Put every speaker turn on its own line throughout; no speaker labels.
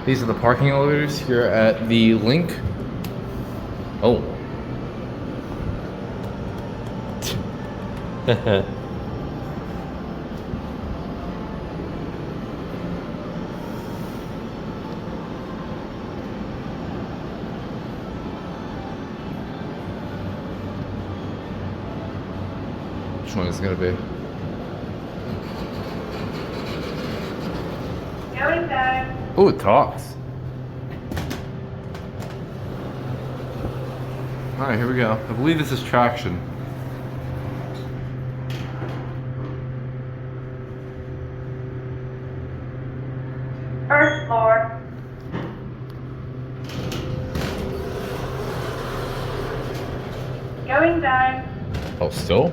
These are the parking elevators here at the LINQ. Oh. Which one is it gonna be?
Going down.
Oh, it talks. Alright, here we go. I believe this is traction.
First floor. Going down.
Oh, still?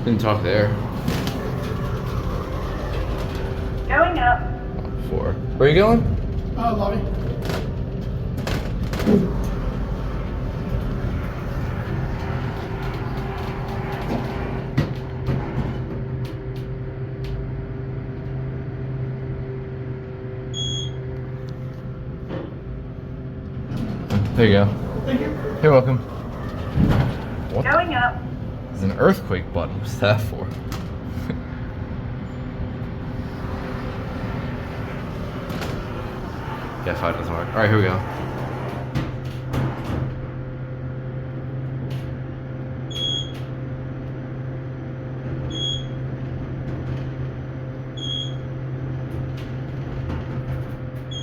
Didn't talk there.
Going up.
Four. Where are you going?
Lobby.
There you go.
Thank you.
You're welcome. What?
Going up.
There's an earthquake button. What's that for? Yeah, 5 doesn't work. Alright, here we go.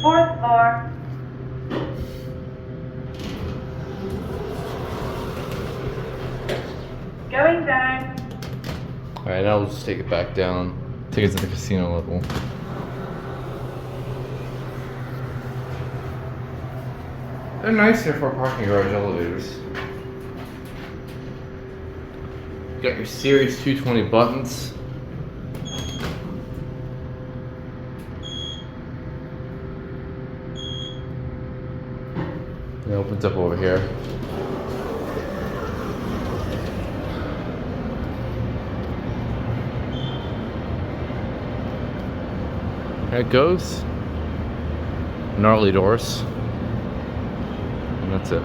Fourth floor. Going down.
Alright, now we'll just take it back down. Take it to the casino level. They're nice here for parking garage elevators. You got your Series 220 buttons. It opens up over here. There it goes. Gnarly doors. And that's it.